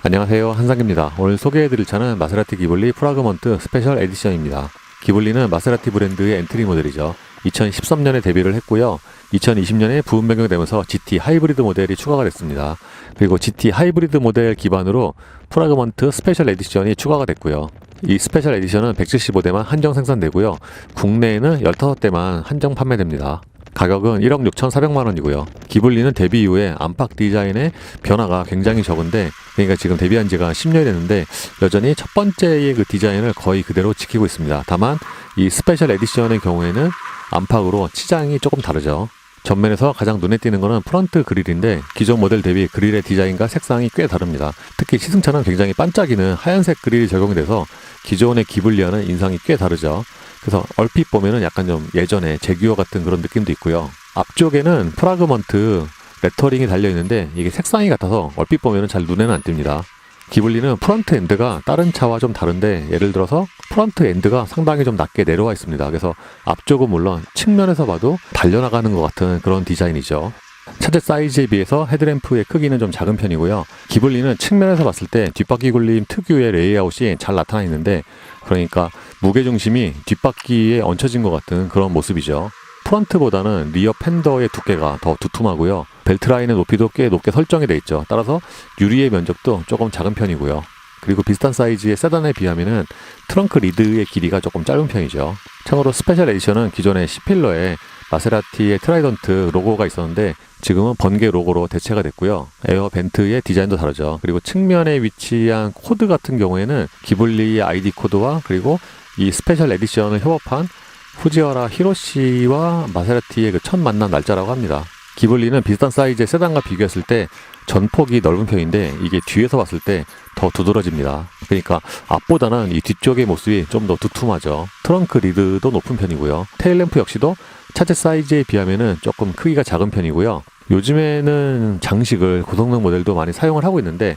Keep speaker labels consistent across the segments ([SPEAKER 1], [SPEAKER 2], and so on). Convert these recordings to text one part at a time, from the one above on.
[SPEAKER 1] 안녕하세요, 한상기입니다. 오늘 소개해드릴 차는 마세라티 기블리 프라그먼트 스페셜 에디션입니다. 기블리는 마세라티 브랜드의 엔트리 모델이죠. 2013년에 데뷔를 했고요. 2020년에 부분 변경되면서 GT 하이브리드 모델이 추가가 됐습니다. 그리고 GT 하이브리드 모델 기반으로 프라그먼트 스페셜 에디션이 추가가 됐고요. 이 스페셜 에디션은 175대만 한정 생산되고요. 국내에는 15대만 한정 판매됩니다. 가격은 1억 6,400만 원이고요. 기블리는 데뷔 이후에 안팎 디자인의 변화가 굉장히 적은데, 그러니까 지금 데뷔한 지가 10년이 됐는데 여전히 첫 번째의 그 디자인을 거의 그대로 지키고 있습니다. 다만 이 스페셜 에디션의 경우에는 안팎으로 치장이 조금 다르죠. 전면에서 가장 눈에 띄는 것은 프런트 그릴인데 기존 모델 대비 그릴의 디자인과 색상이 꽤 다릅니다. 특히 시승차는 굉장히 반짝이는 하얀색 그릴이 적용이 돼서 기존의 기블리와는 인상이 꽤 다르죠. 그래서 얼핏 보면은 약간 좀 예전에 제규어 같은 그런 느낌도 있고요. 앞쪽에는 프라그먼트 레터링이 달려있는데 이게 색상이 같아서 얼핏 보면은 잘 눈에는 안 띕니다. 기블리는 프런트 엔드가 다른 차와 좀 다른데, 예를 들어서 프런트 엔드가 상당히 좀 낮게 내려와 있습니다. 그래서 앞쪽은 물론 측면에서 봐도 달려나가는 것 같은 그런 디자인이죠. 차체 사이즈에 비해서 헤드램프의 크기는 좀 작은 편이고요. 기블리는 측면에서 봤을 때 뒷바퀴 굴림 특유의 레이아웃이 잘 나타나 있는데, 그러니까 무게중심이 뒷바퀴에 얹혀진 것 같은 그런 모습이죠. 프런트보다는 리어 팬더의 두께가 더 두툼하고요. 벨트라인의 높이도 꽤 높게 설정이 되어 있죠. 따라서 유리의 면적도 조금 작은 편이고요. 그리고 비슷한 사이즈의 세단에 비하면은 트렁크 리드의 길이가 조금 짧은 편이죠. 참고로 스페셜 에디션은 기존의 C필러에 마세라티의 트라이던트 로고가 있었는데 지금은 번개 로고로 대체가 됐고요. 에어 벤트의 디자인도 다르죠. 그리고 측면에 위치한 코드 같은 경우에는 기블리의 ID 코드와 그리고 이 스페셜 에디션을 협업한 후지와라 히로시와 마세라티의 그 첫 만난 날짜라고 합니다. 기블리는 비슷한 사이즈의 세단과 비교했을 때 전폭이 넓은 편인데 이게 뒤에서 봤을 때 더 두드러집니다. 그러니까 앞보다는 이 뒤쪽의 모습이 좀 더 두툼하죠. 트렁크 리드도 높은 편이고요. 테일램프 역시도 차체 사이즈에 비하면은 조금 크기가 작은 편이고요. 요즘에는 장식을 고성능 모델도 많이 사용을 하고 있는데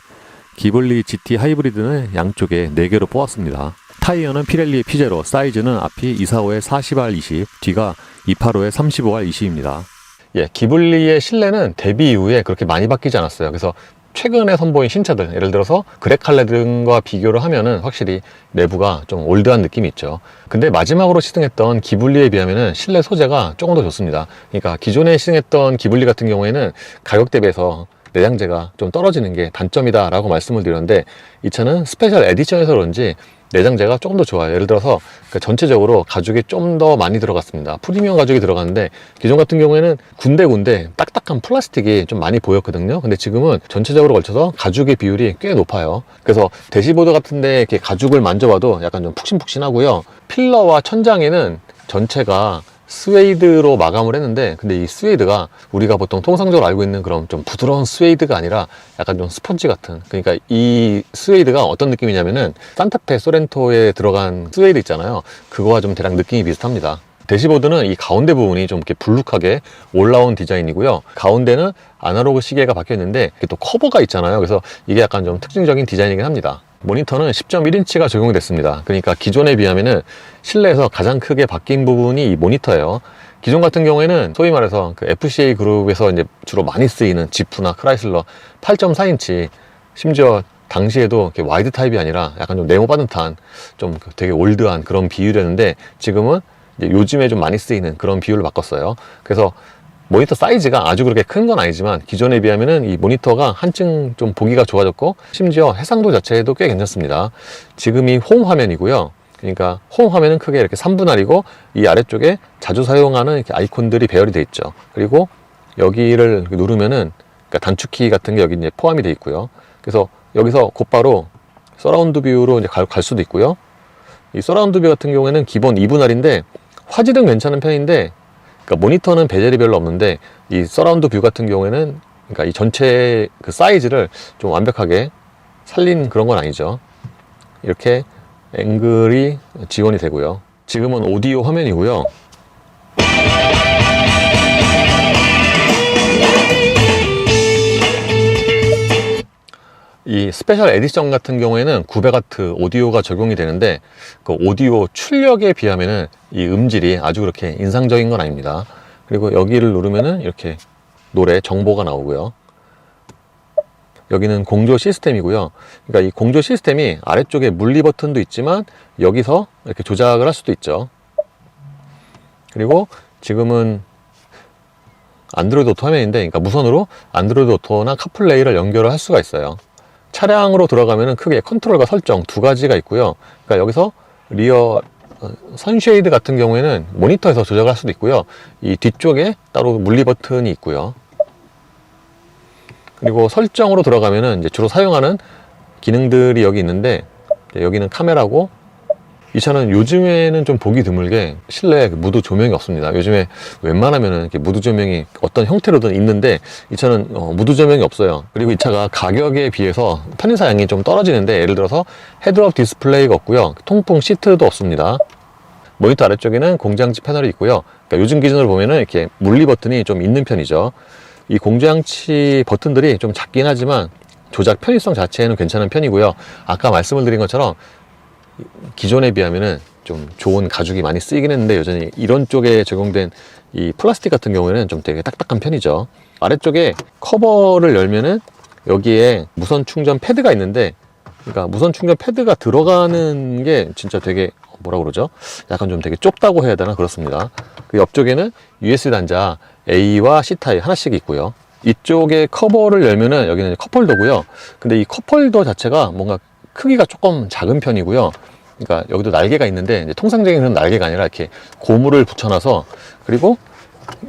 [SPEAKER 1] 기블리 GT 하이브리드는 양쪽에 4개로 뽑았습니다. 타이어는 피렐리 피제로, 사이즈는 앞이 245에 40R 20, 뒤가 285에 35R 20입니다. 기블리의 실내는 데뷔 이후에 그렇게 많이 바뀌지 않았어요. 그래서 최근에 선보인 신차들, 예를 들어서 그레칼레 등과 비교를 하면은 확실히 내부가 좀 올드한 느낌이 있죠. 근데 마지막으로 시승했던 기블리에 비하면은 실내 소재가 조금 더 좋습니다. 그러니까 기존에 시승했던 기블리 같은 경우에는 가격 대비해서 내장재가 좀 떨어지는 게 단점이다 라고 말씀을 드렸는데, 이 차는 스페셜 에디션에서 그런지 내장재가 조금 더 좋아요. 예를 들어서 전체적으로 가죽이 좀 더 많이 들어갔습니다. 프리미엄 가죽이 들어갔는데 기존 같은 경우에는 군데군데 딱딱한 플라스틱이 좀 많이 보였거든요. 근데 지금은 전체적으로 걸쳐서 가죽의 비율이 꽤 높아요. 그래서 대시보드 같은데 이렇게 가죽을 만져봐도 약간 좀 푹신푹신하고요. 필러와 천장에는 전체가 스웨이드로 마감을 했는데, 근데 이 스웨이드가 우리가 보통 통상적으로 알고 있는 그런 좀 부드러운 스웨이드가 아니라 약간 좀 스펀지 같은, 그러니까 이 스웨이드가 어떤 느낌이냐면은 산타페 소렌토에 들어간 스웨이드 있잖아요. 그거와 좀 대략 느낌이 비슷합니다. 대시보드는 이 가운데 부분이 좀 이렇게 불룩하게 올라온 디자인이고요. 가운데는 아날로그 시계가 박혀 있는데 또 커버가 있잖아요. 그래서 이게 약간 좀 특징적인 디자인이긴 합니다. 모니터는 10.1인치가 적용이 됐습니다. 그러니까 기존에 비하면은 실내에서 가장 크게 바뀐 부분이 이 모니터예요. 기존 같은 경우에는 소위 말해서 그 FCA 그룹에서 이제 주로 많이 쓰이는 지프나 크라이슬러 8.4인치, 심지어 당시에도 이렇게 와이드 타입이 아니라 약간 좀 네모 빠듯한 좀 되게 올드한 그런 비율이었는데, 지금은 이제 요즘에 좀 많이 쓰이는 그런 비율로 바꿨어요. 그래서 모니터 사이즈가 아주 그렇게 큰 건 아니지만 기존에 비하면은 이 모니터가 한층 좀 보기가 좋아졌고, 심지어 해상도 자체도 꽤 괜찮습니다. 지금이 홈 화면이고요. 그러니까 홈 화면은 크게 이렇게 3분할이고 이 아래쪽에 자주 사용하는 이렇게 아이콘들이 배열이 되어 있죠. 그리고 여기를 누르면은 그러니까 단축키 같은 게 여기 이제 포함이 되어 있고요. 그래서 여기서 곧바로 서라운드 뷰로 이제 갈 수도 있고요. 이 서라운드 뷰 같은 경우에는 기본 2분할인데 화질은 괜찮은 편인데, 그러니까 모니터는 베젤이 별로 없는데 이 서라운드 뷰 같은 경우에는 그러니까 이 전체 그 사이즈를 좀 완벽하게 살린 그런 건 아니죠. 이렇게 앵글이 지원이 되고요. 지금은 오디오 화면이고요. 이 스페셜 에디션 같은 경우에는 900W 오디오가 적용이 되는데 그 오디오 출력에 비하면은 이 음질이 아주 그렇게 인상적인 건 아닙니다. 그리고 여기를 누르면은 이렇게 노래 정보가 나오고요. 여기는 공조 시스템이고요. 그러니까 이 공조 시스템이 아래쪽에 물리 버튼도 있지만 여기서 이렇게 조작을 할 수도 있죠. 그리고 지금은 안드로이드 오토 화면인데, 그러니까 무선으로 안드로이드 오토나 카플레이를 연결을 할 수가 있어요. 차량으로 들어가면은 크게 컨트롤과 설정 두 가지가 있고요. 그러니까 여기서 리어 선쉐이드 같은 경우에는 모니터에서 조작을 할 수도 있고요. 이 뒤쪽에 따로 물리 버튼이 있고요. 그리고 설정으로 들어가면은 이제 주로 사용하는 기능들이 여기 있는데, 여기는 카메라고, 이 차는 요즘에는 좀 보기 드물게 실내에 무드 조명이 없습니다. 요즘에 웬만하면은 이렇게 무드 조명이 어떤 형태로든 있는데, 이 차는 무드 조명이 없어요. 그리고 이 차가 가격에 비해서 편의사양이 좀 떨어지는데, 예를 들어서 헤드업 디스플레이가 없고요, 통풍 시트도 없습니다. 모니터 아래쪽에는 공장치 패널이 있고요. 그러니까 요즘 기준으로 보면은 이렇게 물리 버튼이 좀 있는 편이죠. 이 공장치 버튼들이 좀 작긴 하지만 조작 편의성 자체는 괜찮은 편이고요. 아까 말씀을 드린 것처럼 기존에 비하면은 좀 좋은 가죽이 많이 쓰이긴 했는데, 여전히 이런 쪽에 적용된 이 플라스틱 같은 경우에는 좀 되게 딱딱한 편이죠. 아래쪽에 커버를 열면은 여기에 무선 충전 패드가 있는데, 그러니까 무선 충전 패드가 들어가는 게 진짜 되게 뭐라 그러죠? 약간 좀 되게 좁다고 해야 되나, 그렇습니다. 그 옆쪽에는 USB 단자 A와 C 타입 하나씩 있고요. 이쪽에 커버를 열면은 여기는 컵홀더고요. 근데 이 컵홀더 자체가 뭔가 크기가 조금 작은 편이고요. 그러니까 여기도 날개가 있는데, 이제 통상적인 그런 날개가 아니라 이렇게 고무를 붙여놔서, 그리고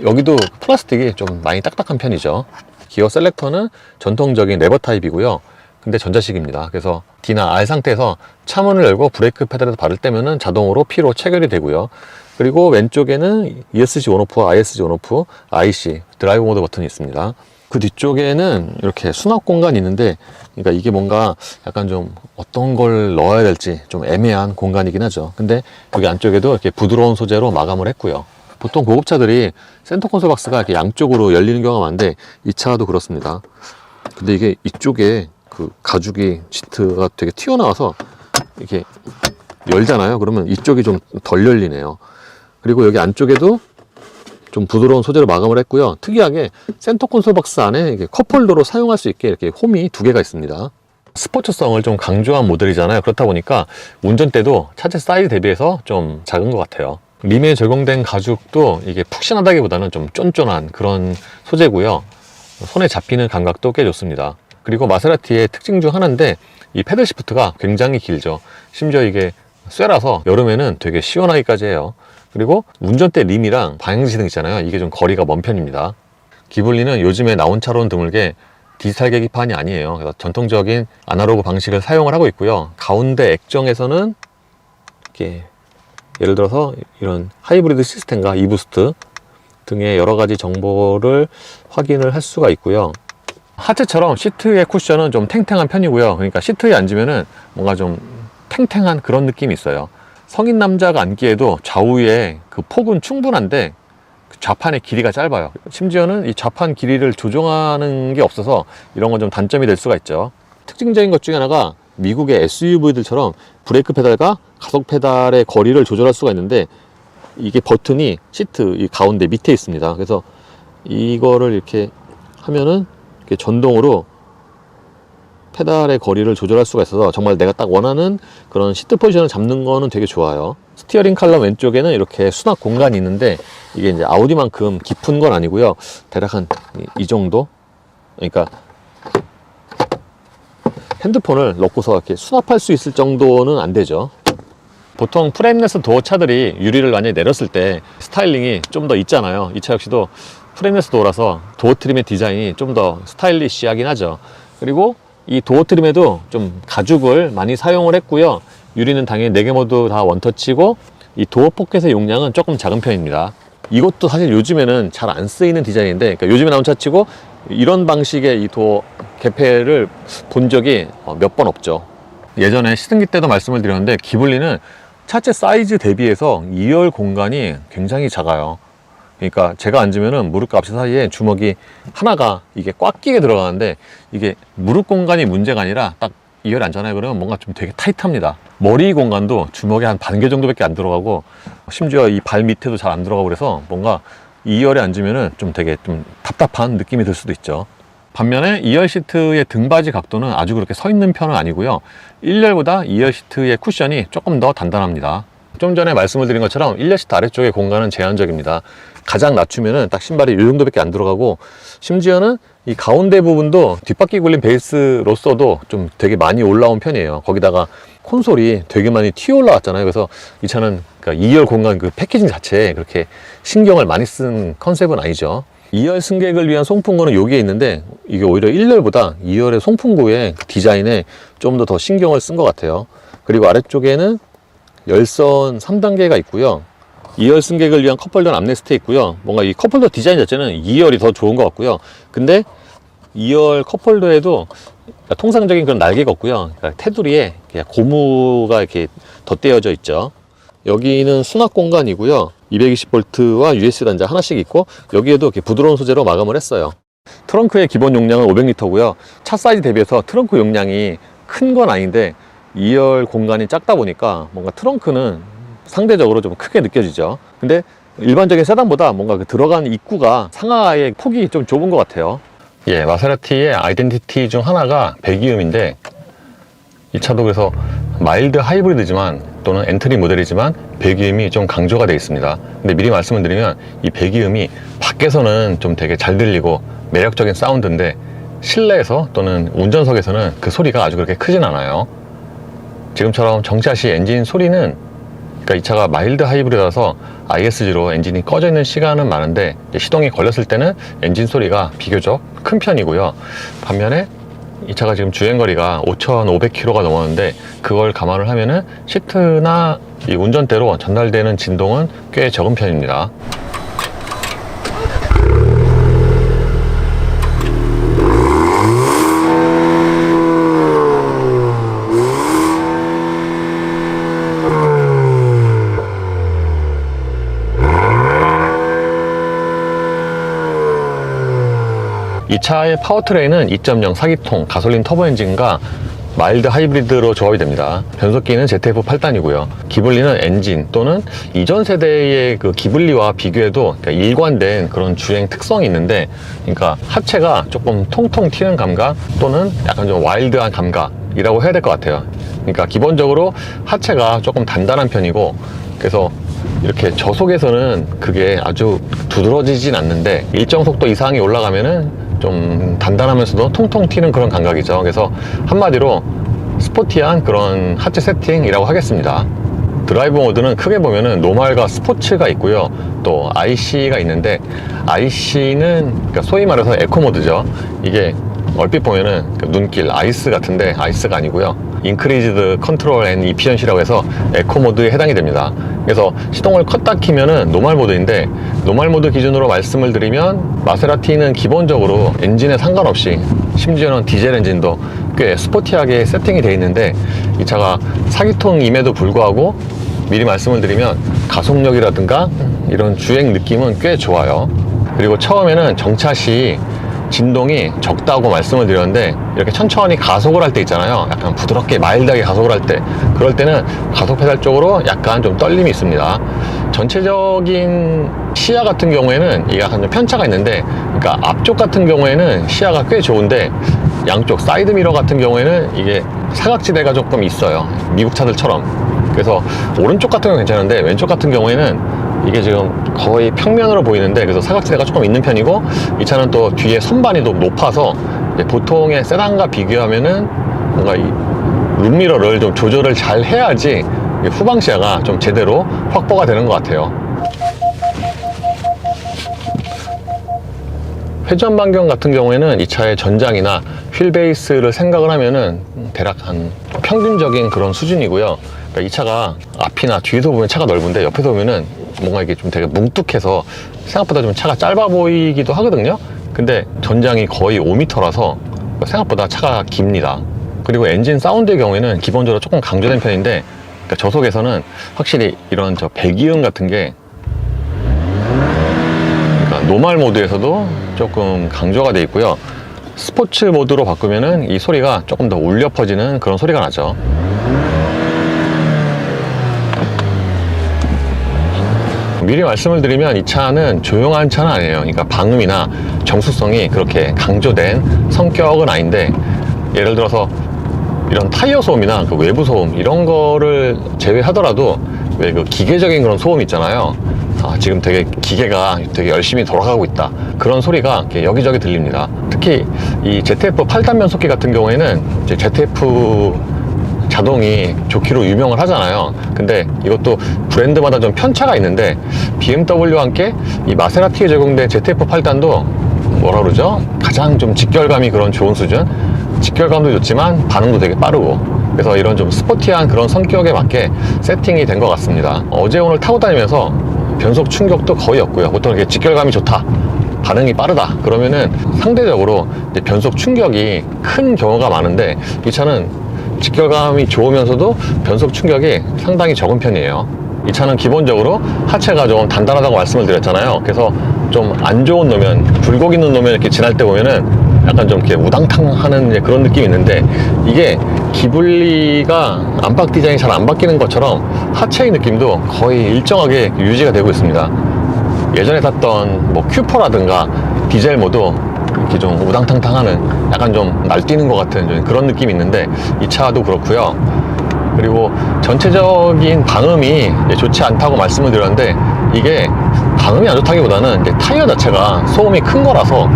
[SPEAKER 1] 여기도 플라스틱이 좀 많이 딱딱한 편이죠. 기어 셀렉터는 전통적인 레버 타입이고요. 근데 전자식입니다. 그래서 D나 R 상태에서 차문을 열고 브레이크 페달에서 발을 떼면은 자동으로 P로 체결이 되고요. 그리고 왼쪽에는 ESC 온오프와 ISC 온오프, IC 드라이브 모드 버튼이 있습니다. 그 뒤쪽에는 이렇게 수납 공간이 있는데, 그러니까 이게 뭔가 약간 좀 어떤 걸 넣어야 될지 좀 애매한 공간이긴 하죠. 근데 여기 안쪽에도 이렇게 부드러운 소재로 마감을 했고요. 보통 고급차들이 센터 콘솔 박스가 이렇게 양쪽으로 열리는 경우가 많은데, 이 차도 그렇습니다. 근데 이게 이쪽에 그 가죽이 시트가 되게 튀어나와서 이렇게 열잖아요. 그러면 이쪽이 좀 덜 열리네요. 그리고 여기 안쪽에도 좀 부드러운 소재로 마감을 했고요. 특이하게 센터 콘솔 박스 안에 이게 컵홀더로 사용할 수 있게 이렇게 홈이 두 개가 있습니다. 스포츠성을 좀 강조한 모델이잖아요. 그렇다 보니까 운전대도 차체 사이즈 대비해서 좀 작은 것 같아요. 림에 적용된 가죽도 이게 푹신하다기보다는 좀 쫀쫀한 그런 소재고요. 손에 잡히는 감각도 꽤 좋습니다. 그리고 마세라티의 특징 중 하나인데, 이 패들 시프트가 굉장히 길죠. 심지어 이게 쇠라서 여름에는 되게 시원하기까지 해요. 그리고 운전대 림이랑 방향지시 등 있잖아요. 이게 좀 거리가 먼 편입니다. 기블리는 요즘에 나온 차로는 드물게 디지털 계기판이 아니에요. 그래서 전통적인 아날로그 방식을 사용을 하고 있고요. 가운데 액정에서는 이렇게 예를 들어서 이런 하이브리드 시스템과 이부스트 등의 여러 가지 정보를 확인을 할 수가 있고요. 하체처럼 시트의 쿠션은 좀 탱탱한 편이고요. 그러니까 시트에 앉으면은 뭔가 좀 탱탱한 그런 느낌이 있어요. 성인 남자가 앉기에도 좌우에 그 폭은 충분한데 좌판의 길이가 짧아요. 심지어는 이 좌판 길이를 조정하는 게 없어서 이런 건 좀 단점이 될 수가 있죠. 특징적인 것 중에 하나가 미국의 SUV들처럼 브레이크 페달과 가속 페달의 거리를 조절할 수가 있는데, 이게 버튼이 시트 이 가운데 밑에 있습니다. 그래서 이거를 이렇게 하면은 이렇게 전동으로 페달의 거리를 조절할 수가 있어서 정말 내가 딱 원하는 그런 시트 포지션을 잡는 거는 되게 좋아요. 스티어링 칼럼 왼쪽에는 이렇게 수납 공간이 있는데, 이게 이제 아우디만큼 깊은 건 아니고요. 대략 한 이 정도? 그러니까 핸드폰을 넣고서 이렇게 수납할 수 있을 정도는 안 되죠. 보통 프레임레스 도어 차들이 유리를 많이 내렸을 때 스타일링이 좀 더 있잖아요. 이 차 역시도 프레임레스 도어라서 도어 트림의 디자인이 좀 더 스타일리시하긴 하죠. 그리고 이 도어 트림에도 좀 가죽을 많이 사용을 했고요. 유리는 당연히 4개 모두 다 원터치고, 이 도어 포켓의 용량은 조금 작은 편입니다. 이것도 사실 요즘에는 잘 안 쓰이는 디자인인데, 그러니까 요즘에 나온 차치고 이런 방식의 이 도어 개폐를 본 적이 몇 번 없죠. 예전에 시승기 때도 말씀을 드렸는데, 기블리는 차체 사이즈 대비해서 2열 공간이 굉장히 작아요. 그러니까 제가 앉으면은 무릎과 앞치 사이에 주먹이 하나가 이게 꽉 끼게 들어가는데, 이게 무릎 공간이 문제가 아니라 딱 2열에 앉잖아요. 그러면 뭔가 좀 되게 타이트합니다. 머리 공간도 주먹이 한 반 개 정도밖에 안 들어가고, 심지어 이 발 밑에도 잘 안 들어가고, 그래서 뭔가 2열에 앉으면은 좀 되게 좀 답답한 느낌이 들 수도 있죠. 반면에 2열 시트의 등받이 각도는 아주 그렇게 서 있는 편은 아니고요. 1열보다 2열 시트의 쿠션이 조금 더 단단합니다. 좀 전에 말씀을 드린 것처럼 1열 시트 아래쪽의 공간은 제한적입니다. 가장 낮추면은 딱 신발이 이 정도밖에 안 들어가고, 심지어는 이 가운데 부분도 뒷바퀴 굴림 베이스로서도 좀 되게 많이 올라온 편이에요. 거기다가 콘솔이 되게 많이 튀어 올라왔잖아요. 그래서 이 차는 그러니까 2열 공간 그 패키징 자체에 그렇게 신경을 많이 쓴 컨셉은 아니죠. 2열 승객을 위한 송풍구는 여기에 있는데, 이게 오히려 1열보다 2열의 송풍구의 디자인에 좀 더 신경을 쓴 것 같아요. 그리고 아래쪽에는 열선 3단계가 있고요. 2열 승객을 위한 컵홀더 암레스트 있고요. 뭔가 이 컵홀더 디자인 자체는 2열이 더 좋은 것 같고요. 근데 2열 컵홀더에도 통상적인 그런 날개가 없고요. 그러니까 테두리에 고무가 이렇게 덧대어져 있죠. 여기는 수납 공간이고요. 220V와 USB 단자 하나씩 있고, 여기에도 이렇게 부드러운 소재로 마감을 했어요. 트렁크의 기본 용량은 500리터고요. 차 사이즈 대비해서 트렁크 용량이 큰 건 아닌데 2열 공간이 작다 보니까 뭔가 트렁크는 상대적으로 좀 크게 느껴지죠. 근데 일반적인 세단보다 뭔가 그 들어간 입구가 상하의 폭이 좀 좁은 것 같아요. 예, 마세라티의 아이덴티티 중 하나가 배기음인데, 이 차도 그래서 마일드 하이브리드지만 또는 엔트리 모델이지만 배기음이 좀 강조가 되어 있습니다. 근데 미리 말씀을 드리면 이 배기음이 밖에서는 좀 되게 잘 들리고 매력적인 사운드인데, 실내에서 또는 운전석에서는 그 소리가 아주 그렇게 크진 않아요. 지금처럼 정차 시 엔진 소리는, 그러니까 이 차가 마일드 하이브리드라서 ISG로 엔진이 꺼져 있는 시간은 많은데 시동이 걸렸을 때는 엔진 소리가 비교적 큰 편이고요. 반면에 이 차가 지금 주행거리가 5,500km가 넘었는데, 그걸 감안을 하면은 시트나 이 운전대로 전달되는 진동은 꽤 적은 편입니다. 이 차의 파워트레인은 2.0 4기통 가솔린 터보 엔진과 마일드 하이브리드로 조합이 됩니다. 변속기는 ZF 8단이고요. 기블리는 엔진 또는 이전 세대의 그 기블리와 비교해도 그러니까 일관된 그런 주행 특성이 있는데, 그러니까 하체가 조금 통통 튀는 감각 또는 약간 좀 와일드한 감각이라고 해야 될 것 같아요. 그러니까 기본적으로 하체가 조금 단단한 편이고, 그래서 이렇게 저속에서는 그게 아주 두드러지진 않는데 일정 속도 이상이 올라가면은 좀 단단하면서도 통통 튀는 그런 감각이죠. 그래서 한마디로 스포티한 그런 하체 세팅이라고 하겠습니다. 드라이브 모드는 크게 보면은 노멀과 스포츠가 있고요. 또 IC가 있는데, IC는 그러니까 소위 말해서 에코 모드죠. 이게 얼핏 보면은 눈길 아이스 같은데 아이스가 아니고요. 인크리즈드 컨트롤 앤 이피션시라고 해서 에코 모드에 해당이 됩니다. 그래서 시동을 껐다 키면은 노멀 모드인데, 노멀 모드 기준으로 말씀을 드리면 마세라티는 기본적으로 엔진에 상관없이, 심지어는 디젤 엔진도 꽤 스포티하게 세팅이 되어 있는데, 이 차가 4기통임에도 불구하고 미리 말씀을 드리면 가속력이라든가 이런 주행 느낌은 꽤 좋아요. 그리고 처음에는 정차 시 진동이 적다고 말씀을 드렸는데, 이렇게 천천히 가속을 할 때 있잖아요. 약간 부드럽게 마일드하게 가속을 할 때, 그럴 때는 가속 페달 쪽으로 약간 좀 떨림이 있습니다. 전체적인 시야 같은 경우에는 이게 약간 좀 편차가 있는데, 그러니까 앞쪽 같은 경우에는 시야가 꽤 좋은데, 양쪽 사이드 미러 같은 경우에는 이게 사각지대가 조금 있어요. 미국 차들처럼. 그래서 오른쪽 같은 경우는 괜찮은데 왼쪽 같은 경우에는 이게 지금 거의 평면으로 보이는데, 그래서 사각지대가 조금 있는 편이고, 이 차는 또 뒤에 선반이 더 높아서 보통의 세단과 비교하면은 뭔가 이 룸미러를 좀 조절을 잘 해야지 후방 시야가 좀 제대로 확보가 되는 것 같아요. 회전 반경 같은 경우에는 이 차의 전장이나 휠 베이스를 생각을 하면은 대략 한 평균적인 그런 수준이고요. 그러니까 이 차가 앞이나 뒤에서 보면 차가 넓은데 옆에서 보면은 뭔가 이게 좀 되게 뭉툭해서 생각보다 좀 차가 짧아 보이기도 하거든요. 근데 전장이 거의 5m라서 생각보다 차가 깁니다. 그리고 엔진 사운드의 경우에는 기본적으로 조금 강조된 편인데, 그러니까 저속에서는 확실히 이런 배기음 같은 게, 그러니까 노멀 모드에서도 조금 강조가 되어 있고요. 스포츠 모드로 바꾸면은 이 소리가 조금 더 울려 퍼지는 그런 소리가 나죠. 미리 말씀을 드리면 이 차는 조용한 차는 아니에요. 그러니까 방음이나 정수성이 그렇게 강조된 성격은 아닌데, 예를 들어서 이런 타이어 소음이나 그 외부 소음 이런 거를 제외하더라도 왜 그 기계적인 그런 소음 있잖아요. 지금 되게 기계가 되게 열심히 돌아가고 있다, 그런 소리가 여기저기 들립니다. 특히 이 ZF 8단 변속기 같은 경우에는 이제 ZF 자동이 좋기로 유명을 하잖아요. 근데 이것도 브랜드마다 좀 편차가 있는데, BMW와 함께 이 마세라티에 적용된 ZF 8단도 뭐라 그러죠? 가장 좀 직결감이 그런 좋은 수준? 직결감도 좋지만 반응도 되게 빠르고, 그래서 이런 좀 스포티한 그런 성격에 맞게 세팅이 된 것 같습니다. 어제 오늘 타고 다니면서 변속 충격도 거의 없고요. 보통 이렇게 직결감이 좋다, 반응이 빠르다 그러면은 상대적으로 이제 변속 충격이 큰 경우가 많은데, 이 차는 직결감이 좋으면서도 변속 충격이 상당히 적은 편이에요. 이 차는 기본적으로 하체가 좀 단단하다고 말씀을 드렸잖아요. 그래서 좀 안 좋은 노면, 굴곡 있는 노면 이렇게 지날 때 보면은 약간 좀 이렇게 우당탕 하는 그런 느낌이 있는데, 이게 기블리가 안팎 디자인이 잘 안 바뀌는 것처럼 하체의 느낌도 거의 일정하게 유지가 되고 있습니다. 예전에 탔던 뭐 큐퍼라든가 디젤 모드 이렇게 좀 우당탕탕하는, 약간 좀 날뛰는 것 같은 좀 그런 느낌이 있는데, 이 차도 그렇고요. 그리고 전체적인 방음이 좋지 않다고 말씀을 드렸는데, 이게 방음이 안 좋다기보다는 이제 타이어 자체가 소음이 큰 거라서,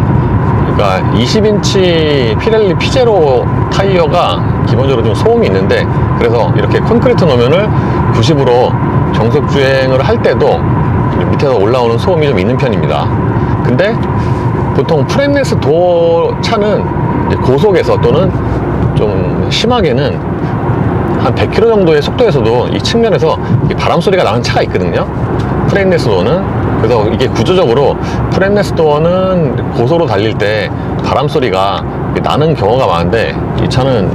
[SPEAKER 1] 그러니까 20인치 피렐리 피제로 타이어가 기본적으로 좀 소음이 있는데, 그래서 이렇게 콘크리트 노면을 90으로 정속 주행을 할 때도 밑에서 올라오는 소음이 좀 있는 편입니다. 근데 보통 프레임레스 도어 차는 이제 고속에서 또는 좀 심하게는 한 100km 정도의 속도에서도 이 측면에서 바람 소리가 나는 차가 있거든요. 프레임레스 도어는. 그래서 이게 구조적으로 프레임레스 도어는 고속으로 달릴 때 바람 소리가 나는 경우가 많은데, 이 차는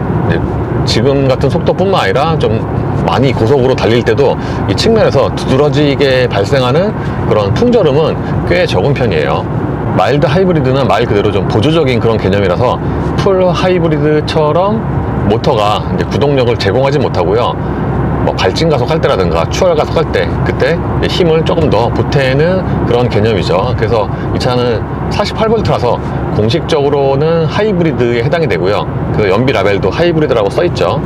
[SPEAKER 1] 지금 같은 속도뿐만 아니라 좀 많이 고속으로 달릴 때도 이 측면에서 두드러지게 발생하는 그런 풍절음은 꽤 적은 편이에요. 마일드 하이브리드는 말 그대로 좀 보조적인 그런 개념이라서 풀 하이브리드처럼 모터가 이제 구동력을 제공하지 못하고요. 뭐 발진 가속할 때라든가 추월 가속할 때, 그때 힘을 조금 더 보태는 그런 개념이죠. 그래서 이 차는 48V라서 공식적으로는 하이브리드에 해당이 되고요. 그 연비 라벨도 하이브리드라고 써 있죠.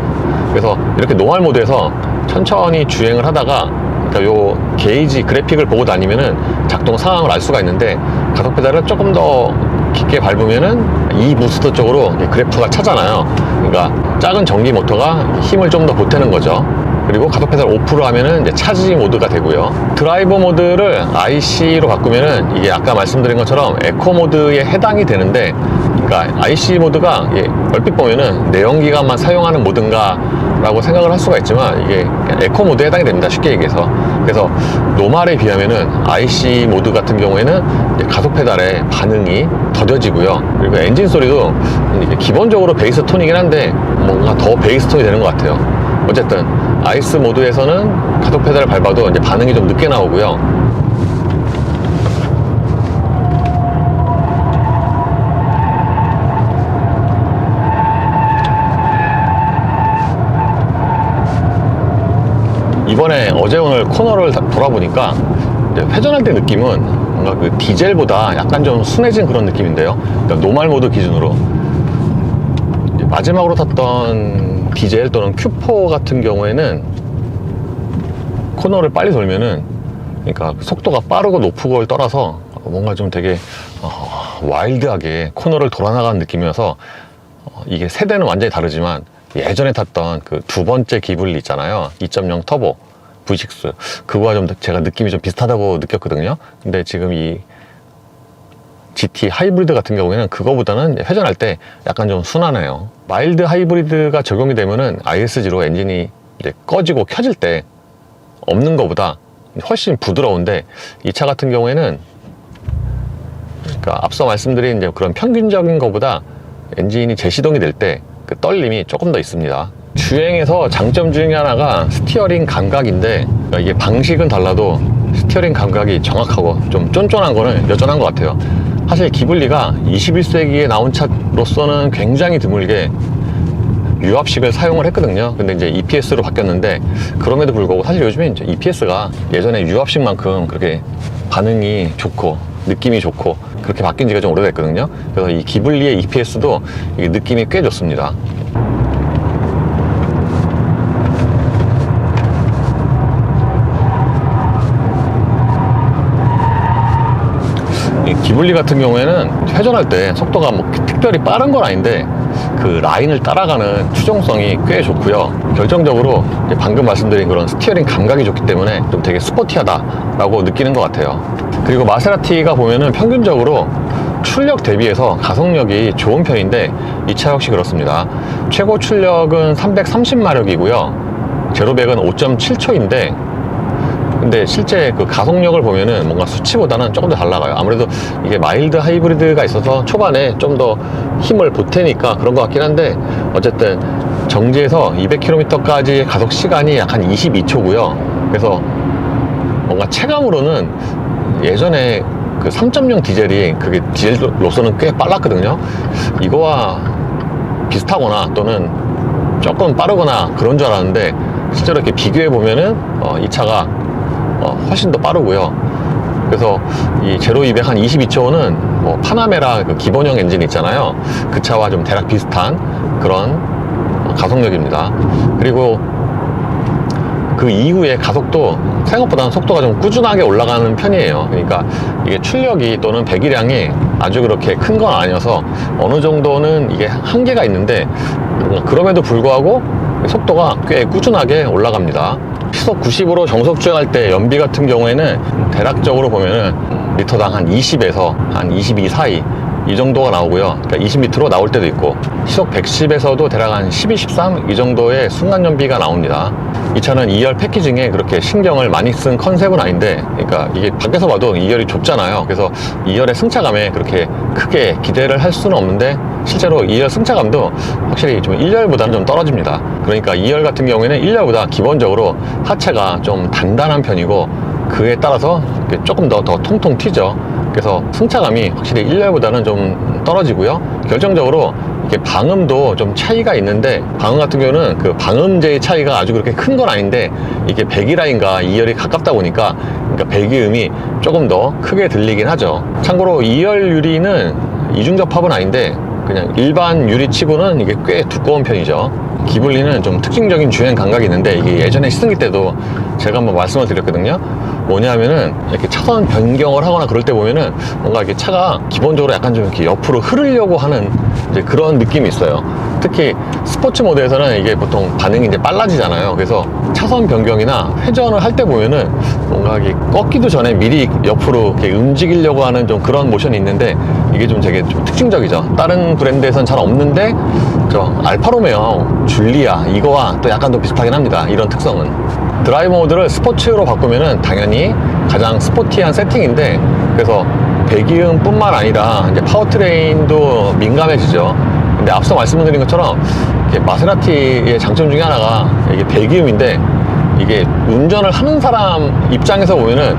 [SPEAKER 1] 그래서 이렇게 노멀 모드에서 천천히 주행을 하다가, 그러니까 요 게이지 그래픽을 보고 다니면은 작동 상황을 알 수가 있는데, 가속 페달을 조금 더 깊게 밟으면은 이 부스터 쪽으로 그래프가 차잖아요. 그러니까 작은 전기 모터가 힘을 좀 더 보태는 거죠. 그리고 가속 페달 오프로 하면은 이제 차지 모드가 되고요. 드라이버 모드를 IC로 바꾸면은 이게 아까 말씀드린 것처럼 에코 모드에 해당이 되는데, 그러니까 IC 모드가 얼핏 보면은 내연기관만 사용하는 모드인가 라고 생각을 할 수가 있지만, 이게 에코 모드에 해당이 됩니다, 쉽게 얘기해서. 그래서 노멀에 비하면은 IC 모드 같은 경우에는 가속 페달의 반응이 더뎌지고요. 그리고 엔진 소리도 기본적으로 베이스 톤이긴 한데 뭔가 더 베이스 톤이 되는 것 같아요. 어쨌든 아이스 모드에서는 가속 페달을 밟아도 이제 반응이 좀 늦게 나오고요. 이번에 어제 오늘 코너를 돌아보니까 회전할 때 느낌은 뭔가 그 디젤보다 약간 좀 순해진 그런 느낌인데요. 그러니까 노멀 모드 기준으로 마지막으로 탔던 디젤 또는 큐포 같은 경우에는 코너를 빨리 돌면은, 그러니까 속도가 빠르고 높고를 떠나서 뭔가 좀 되게 와일드하게 코너를 돌아나가는 느낌이어서, 이게 세대는 완전히 다르지만 예전에 탔던 그 두 번째 기블리 있잖아요, 2.0 터보 V6, 그거와 좀 제가 느낌이 좀 비슷하다고 느꼈거든요. 근데 지금 이 GT 하이브리드 같은 경우에는 그거보다는 회전할 때 약간 좀 순하네요. 마일드 하이브리드가 적용이 되면은 ISG로 엔진이 이제 꺼지고 켜질 때 없는 것보다 훨씬 부드러운데, 이 차 같은 경우에는 그러니까 앞서 말씀드린 이제 그런 평균적인 것보다 엔진이 재시동이 될 때 그 떨림이 조금 더 있습니다. 주행에서 장점 중에 하나가 스티어링 감각인데, 그러니까 이게 방식은 달라도 스티어링 감각이 정확하고 좀 쫀쫀한 거는 여전한 것 같아요. 사실 기블리가 21세기에 나온 차로서는 굉장히 드물게 유압식을 사용을 했거든요. 근데 이제 EPS로 바뀌었는데, 그럼에도 불구하고 사실 요즘에 이제 EPS가 예전에 유압식만큼 그렇게 반응이 좋고 느낌이 좋고 그렇게 바뀐 지가 좀 오래됐거든요. 그래서 이 기블리의 EPS도 이게 느낌이 꽤 좋습니다. 이 기블리 같은 경우에는 회전할 때 속도가 뭐 특별히 빠른 건 아닌데 그 라인을 따라가는 추종성이 꽤 좋고요. 결정적으로 방금 말씀드린 그런 스티어링 감각이 좋기 때문에 좀 되게 스포티하다라고 느끼는 것 같아요. 그리고 마세라티가 보면은 평균적으로 출력 대비해서 가속력이 좋은 편인데 이 차 역시 그렇습니다. 최고 출력은 330마력이고요. 제로백은 5.7초인데 근데 실제 그 가속력을 보면은 뭔가 수치보다는 조금 더 잘 나가요. 아무래도 이게 마일드 하이브리드가 있어서 초반에 좀 더 힘을 보태니까 그런 것 같긴 한데, 어쨌든 정지에서 200km까지 가속 시간이 약 한 22초고요. 그래서 뭔가 체감으로는 예전에 그 3.0 디젤이 그게 디젤로서는 꽤 빨랐거든요. 이거와 비슷하거나 또는 조금 빠르거나 그런 줄 알았는데 실제로 이렇게 비교해 보면은 이 차가 훨씬 더 빠르고요. 그래서 이 제로 200 한 22초는 뭐 파나메라 그 기본형 엔진 있잖아요. 그 차와 좀 대략 비슷한 그런 가속력입니다. 그리고 그 이후에 가속도 생각보다는 속도가 좀 꾸준하게 올라가는 편이에요. 그러니까 이게 출력이 또는 배기량이 아주 그렇게 큰 건 아니어서 어느 정도는 이게 한계가 있는데, 그럼에도 불구하고 속도가 꽤 꾸준하게 올라갑니다. 시속 90으로 정속 주행할 때 연비 같은 경우에는 대략적으로 보면은 리터당 한 20에서 한 22 사이 이 정도가 나오고요. 그러니까 20리터로 나올 때도 있고, 시속 110에서도 대략 한 12, 13 이 정도의 순간 연비가 나옵니다. 이 차는 2열 패키징에 그렇게 신경을 많이 쓴 컨셉은 아닌데, 그러니까 이게 밖에서 봐도 2열이 좁잖아요. 그래서 2열의 승차감에 그렇게 크게 기대를 할 수는 없는데 실제로 2열 승차감도 확실히 좀 1열보다는 좀 떨어집니다. 그러니까 2열 같은 경우에는 1열보다 기본적으로 하체가 좀 단단한 편이고, 그에 따라서 조금 더 통통 튀죠. 그래서 승차감이 확실히 1열보다는 좀 떨어지고요. 결정적으로 이게 방음도 좀 차이가 있는데, 방음 같은 경우는 그 방음제의 차이가 아주 그렇게 큰 건 아닌데, 이게 배기라인과 2열이 가깝다 보니까 그러니까 배기음이 조금 더 크게 들리긴 하죠. 참고로 2열 유리는 이중접합은 아닌데 그냥 일반 유리치고는 이게 꽤 두꺼운 편이죠. 기블리는 좀 특징적인 주행 감각이 있는데, 이게 예전에 시승기 때도 제가 한번 말씀을 드렸거든요. 뭐냐면은 이렇게 차선 변경을 하거나 그럴 때 보면은 뭔가 이렇게 차가 기본적으로 약간 좀 이렇게 옆으로 흐르려고 하는 이제 그런 느낌이 있어요. 특히 스포츠 모드에서는 이게 보통 반응이 이제 빨라지잖아요. 그래서 차선 변경이나 회전을 할 때 보면은 뭔가 이게 꺾기도 전에 미리 옆으로 이렇게 움직이려고 하는 좀 그런 모션이 있는데, 이게 좀 되게 좀 특징적이죠. 다른 브랜드에선 잘 없는데 저 알파로메오, 줄리아 이거와 또 약간 더 비슷하긴 합니다. 이런 특성은. 드라이브 모드를 스포츠로 바꾸면은 당연히 가장 스포티한 세팅인데, 그래서 배기음 뿐만 아니라 이제 파워트레인도 민감해지죠. 근데 앞서 말씀드린 것처럼 마세라티의 장점 중에 하나가 이게 배기음인데, 이게 운전을 하는 사람 입장에서 보면은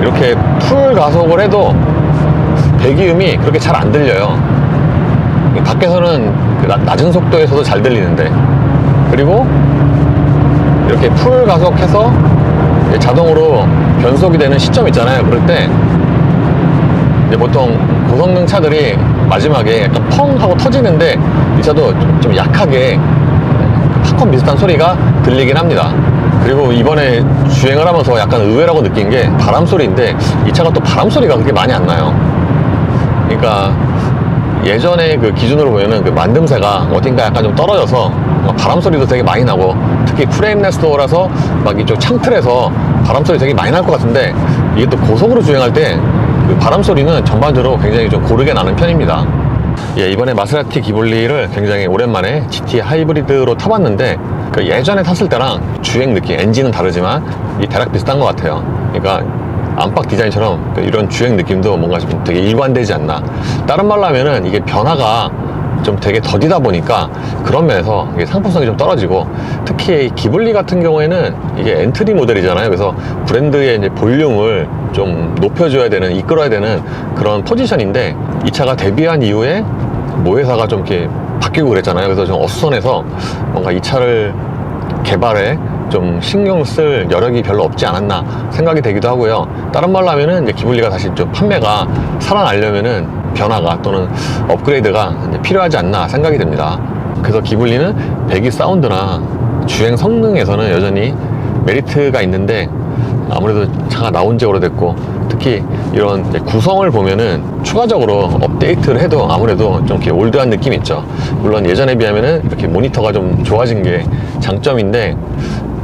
[SPEAKER 1] 이렇게 풀 가속을 해도 배기음이 그렇게 잘 안 들려요. 밖에서는 낮은 속도에서도 잘 들리는데, 그리고 이렇게 풀 가속해서 자동으로 변속이 되는 시점 있잖아요. 그럴 때 이제 보통 고성능 차들이 마지막에 약간 펑 하고 터지는데, 이 차도 좀 약하게 팝콘 비슷한 소리가 들리긴 합니다. 그리고 이번에 주행을 하면서 약간 의외라고 느낀 게 바람 소리인데, 이 차가 또 바람 소리가 그렇게 많이 안 나요. 그러니까 예전에 그 기준으로 보면은 그 만듦새가 어딘가 약간 좀 떨어져서 바람 소리도 되게 많이 나고, 특히 프레임레스도어라서 막 이쪽 창틀에서 바람 소리 되게 많이 날 것 같은데, 이게 또 고속으로 주행할 때 그 바람 소리는 전반적으로 굉장히 좀 고르게 나는 편입니다. 예, 이번에 마세라티 기블리를 굉장히 오랜만에 GT 하이브리드로 타봤는데, 그 예전에 탔을 때랑 주행 느낌, 엔진은 다르지만 이 대략 비슷한 것 같아요. 그러니까 안팎 디자인처럼 이런 주행 느낌도 뭔가 좀 되게 일관되지 않나. 다른 말로 하면은 이게 변화가 좀 되게 더디다 보니까 그런 면에서 이게 상품성이 좀 떨어지고, 특히 기블리 같은 경우에는 이게 엔트리 모델이잖아요. 그래서 브랜드의 이제 볼륨을 좀 높여줘야 되는, 이끌어야 되는 그런 포지션인데, 이 차가 데뷔한 이후에 모회사가 좀 이렇게 바뀌고 그랬잖아요. 그래서 좀 어수선해서 뭔가 이 차를 개발에 좀 신경 쓸 여력이 별로 없지 않았나 생각이 되기도 하고요. 다른 말로 하면은 이제 기블리가 다시 좀 판매가 살아나려면은 변화가 또는 업그레이드가 이제 필요하지 않나 생각이 됩니다. 그래서 기블리는 배기 사운드나 주행 성능에서는 여전히 메리트가 있는데, 아무래도 차가 나온 지 오래됐고 특히 이런 이제 구성을 보면은 추가적으로 업데이트를 해도 아무래도 좀 이렇게 올드한 느낌이 있죠. 물론 예전에 비하면은 이렇게 모니터가 좀 좋아진 게 장점인데,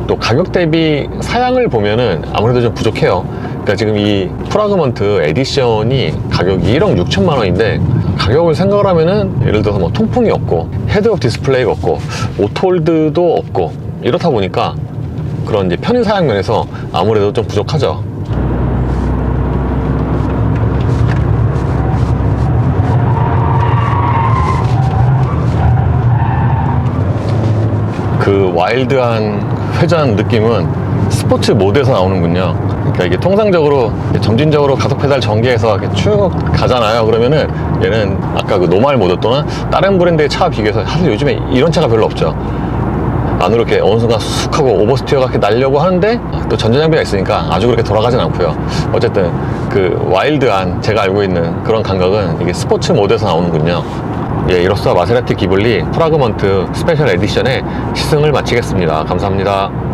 [SPEAKER 1] 또 가격 대비 사양을 보면은 아무래도 좀 부족해요. 그러니까 지금 이 프라그먼트 에디션이 가격이 1억 6천만 원인데, 가격을 생각을 하면은 예를 들어서 뭐 통풍이 없고 헤드업 디스플레이가 없고 오토홀드도 없고 이렇다 보니까 그런 이제 편의 사양 면에서 아무래도 좀 부족하죠. 그 와일드한 회전 느낌은 스포츠 모드에서 나오는군요. 그러니까 이게 통상적으로 점진적으로 가속 페달 전개해서 이렇게 쭉 가잖아요. 그러면은 얘는 아까 그 노멀 모드 또는 다른 브랜드의 차와 비교해서 사실 요즘에 이런 차가 별로 없죠. 안으로 이렇게 어느 순간 쑥 하고 오버스티어가 이렇게 날려고 하는데 또 전자장비가 있으니까 아주 그렇게 돌아가진 않고요. 어쨌든 그 와일드한 제가 알고 있는 그런 감각은 이게 스포츠 모드에서 나오는군요. 예, 이로써 마세라티 기블리 프라그먼트 스페셜 에디션의 시승을 마치겠습니다. 감사합니다.